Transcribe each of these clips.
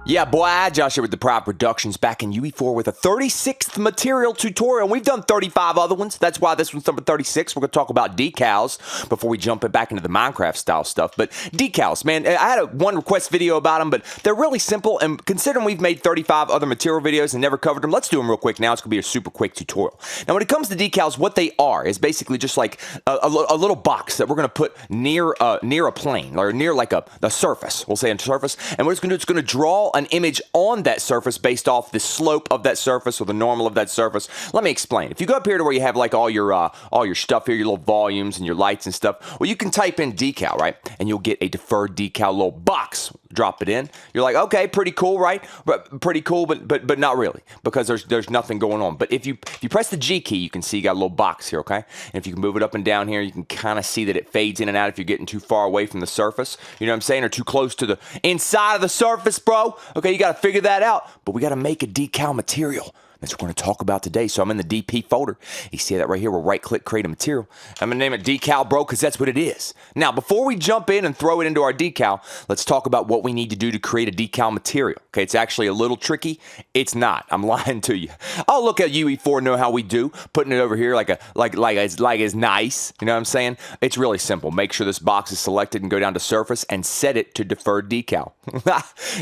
Yeah, boy, Josh here with DepriveD Productions back in UE4 with a 36th material tutorial. We've done 35 other ones. That's why this one's number 36. We're going to talk about decals before we jump back into the Minecraft style stuff. But decals, man, I had one request video about them, but they're really simple. And considering we've made 35 other material videos and never covered them, let's do them real quick now. It's going to be a super quick tutorial. Now, when it comes to decals, what they are is basically just like a little box that we're going to put near a plane or near like the surface. We'll say a surface. And what it's going to do, it's going to draw an image on that surface based off the slope of that surface or the normal of that surface. Let me explain. If you go up here to where you have like all your stuff here, your little volumes and your lights and stuff, well, you can type in decal, right? And you'll get a deferred decal little box. Drop it in. You're like, okay, pretty cool, right? But pretty cool, but not really, because there's nothing going on. But if you press the G key, you can see you got a little box here, okay? And if you can move it up and down here, you can kind of see that it fades in and out if you're getting too far away from the surface. You know what I'm saying? Or too close to the inside of the surface, bro. Okay, you got to figure that out. But we got to make a decal material. That's what we're going to talk about today. So I'm in the DP folder. You see that right here? We'll right-click, create a material. I'm going to name it decal, bro, because that's what it is. Now, before we jump in and throw it into our decal, let's talk about what we need to do to create a decal material. Okay, it's actually a little tricky. It's not. I'm lying to you. I'll look at UE4, know how we do, putting it over here like it's nice. You know what I'm saying? It's really simple. Make sure this box is selected and go down to surface and set it to deferred decal.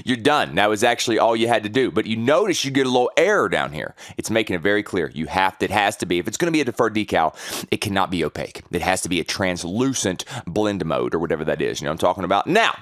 You're done. That was actually all you had to do. But you notice you get a little error down here. It's making it very clear. It has to be, if it's going to be a deferred decal, it cannot be opaque. It has to be a translucent blend mode or whatever that is. You know what I'm talking about? Now,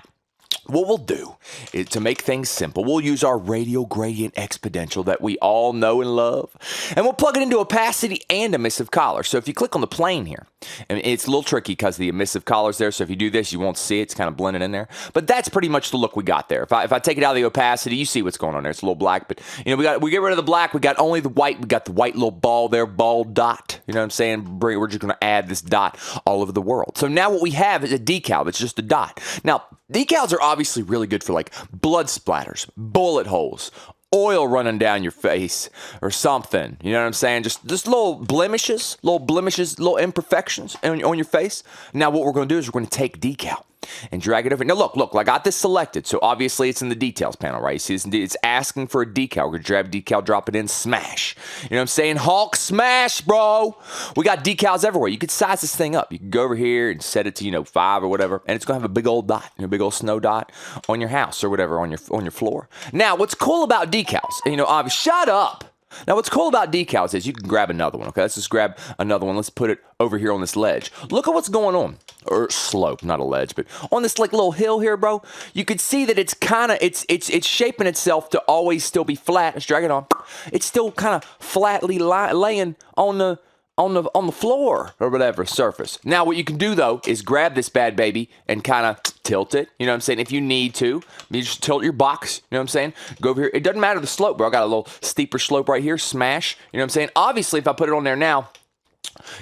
what we'll do is, to make things simple, we'll use our radial gradient exponential that we all know and love, and we'll plug it into opacity and emissive color. So if you click on the plane here, and it's a little tricky because the emissive color's there, so if you do this, you won't see it. It's kind of blended in there. But that's pretty much the look we got there. If I take it out of the opacity, you see what's going on there. It's a little black, but you know, we get rid of the black. We got only the white. We got the white little ball there, ball dot. You know what I'm saying? We're just going to add this dot all over the world. So now what we have is a decal. It's just a dot. Now, decals are obviously really good for like blood splatters, bullet holes, oil running down your face or something. You know what I'm saying? Just little blemishes, little imperfections on your face. Now what we're going to do is we're going to take decal and drag it over. Now look, I got this selected, so obviously it's in the details panel, right? You see, it's asking for a decal. We're going to grab decal, drop it in, smash. You know what I'm saying? Hulk smash, bro! We got decals everywhere. You could size this thing up. You can go over here and set it to, 5 or whatever, and it's going to have a big old dot, a big old snow dot on your house or whatever, on your floor. Now, what's cool about decals, shut up! Now, what's cool about decals is you can grab another one, okay? Let's just grab another one. Let's put it over here on this ledge. Look at what's going on. Or slope, not a ledge, but on this like little hill here, bro. You can see that it's kind of, it's shaping itself to always still be flat. Let's drag it on. It's still kind of flatly laying on the floor or whatever surface. Now, what you can do, though, is grab this bad baby and kind of tilt it. You know what I'm saying? If you need to, you just tilt your box. You know what I'm saying? Go over here. It doesn't matter the slope, bro. I got a little steeper slope right here. Smash. You know what I'm saying? Obviously, if I put it on there now,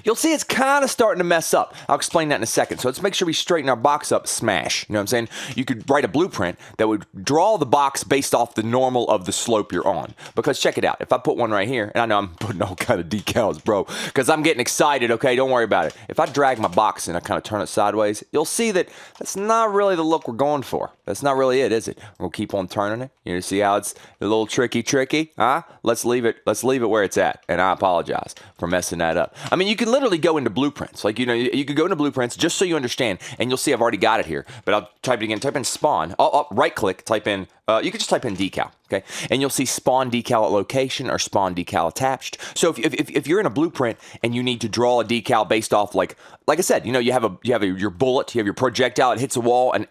you'll see it's kind of starting to mess up. I'll explain that in a second. So let's make sure we straighten our box up. Smash. You know what I'm saying? You could write a blueprint that would draw the box based off the normal of the slope you're on. Because check it out. If I put one right here, and I know I'm putting all kind of decals, bro, because I'm getting excited, okay? Don't worry about it. If I drag my box and I kind of turn it sideways, you'll see that that's not really the look we're going for. That's not really it, is it? We'll keep on turning it. You see how it's a little tricky, huh? Let's leave it where it's at. And I apologize for messing that up. I mean, you can literally go into blueprints. Like, you could go into blueprints just so you understand. And you'll see I've already got it here. But I'll type it again. Type in spawn. I'll right-click, type in, you can just type in decal, okay? And you'll see spawn decal at location or spawn decal attached. So if you're in a blueprint and you need to draw a decal based off, like I said, you have your bullet, you have your projectile, it hits a wall, and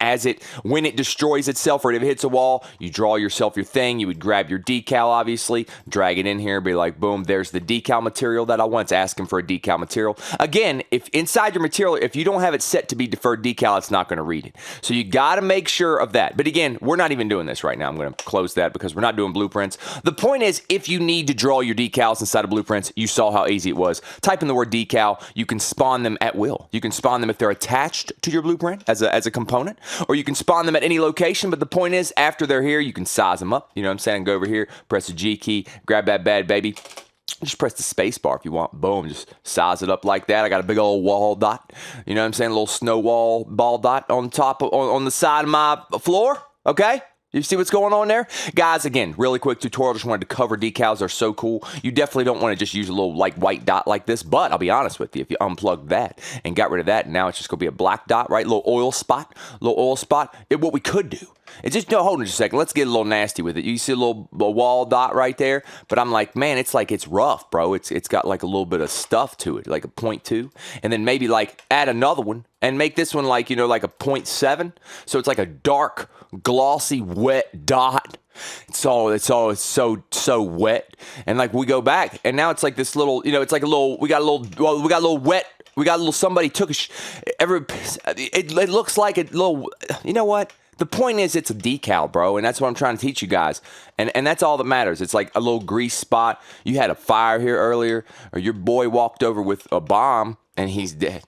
when it destroys itself or if it hits a wall, you draw yourself your thing. You would grab your decal, obviously, drag it in here, be like, boom, there's the decal material that I want. It's asking for a decal material. Again, if inside your material, if you don't have it set to be deferred decal, it's not going to read it. So you got to make sure of that. But again, we're not even doing this right now. I'm going to close that because we're not doing blueprints. The point is, if you need to draw your decals inside of blueprints, you saw how easy it was. Type in the word decal. You can spawn them at will. You can spawn them if they're attached to your blueprint as a component, or you can spawn them at any location. But the point is, after they're here, you can size them up. You know what I'm saying? Go over here, press the G key, grab that bad baby. Just press the space bar if you want. Boom, just size it up like that. I got a big old wall dot. You know what I'm saying? A little snow wall ball dot on top, on the side of my floor. Okay? You see what's going on there? Guys, again, really quick tutorial. Just wanted to cover decals. They're so cool. You definitely don't want to just use a little like white dot like this, but I'll be honest with you. If you unplug that and got rid of that, now it's just going to be a black dot, right? Little oil spot. What we could do. It's just, no, hold on just a second. Let's get a little nasty with it. You see a little wall dot right there? But I'm like, man, it's like, it's rough, bro. It's got like a little bit of stuff to it, like a 0.2. And then maybe like add another one and make this one like, like a 0.7. So it's like a dark, glossy, wet dot. It's so wet. And like we go back and now it's like this little, it's like a little, we got a little wet. We got a little, somebody took it looks like a little, you know what? The point is it's a decal, bro, and that's what I'm trying to teach you guys. And that's all that matters. It's like a little grease spot. You had a fire here earlier, or your boy walked over with a bomb, and he's dead.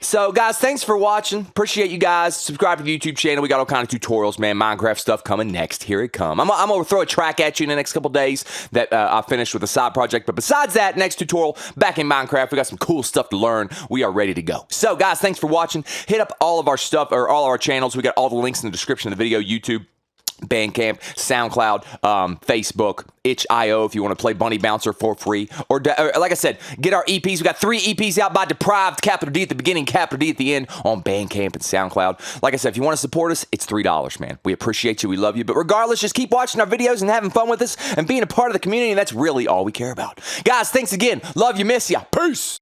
So, guys, thanks for watching. Appreciate you guys. Subscribe to the YouTube channel. We got all kind of tutorials, man. Minecraft stuff coming next. Here it come. I'm going to throw a track at you in the next couple days that I finished with a side project. But besides that, next tutorial, back in Minecraft. We got some cool stuff to learn. We are ready to go. So, guys, thanks for watching. Hit up all of our stuff, or all of our channels. We got all the links in the description of the video. YouTube, Bandcamp, SoundCloud, Facebook, itch.io if you want to play Bunny Bouncer for free. Or like I said, get our EPs. We got 3 EPs out by DepriveD, capital D at the beginning, capital D at the end, on Bandcamp and SoundCloud. Like I said, if you want to support us, it's $3, man. We appreciate you. We love you. But regardless, just keep watching our videos and having fun with us and being a part of the community. And that's really all we care about. Guys, thanks again. Love you. Miss ya. Peace.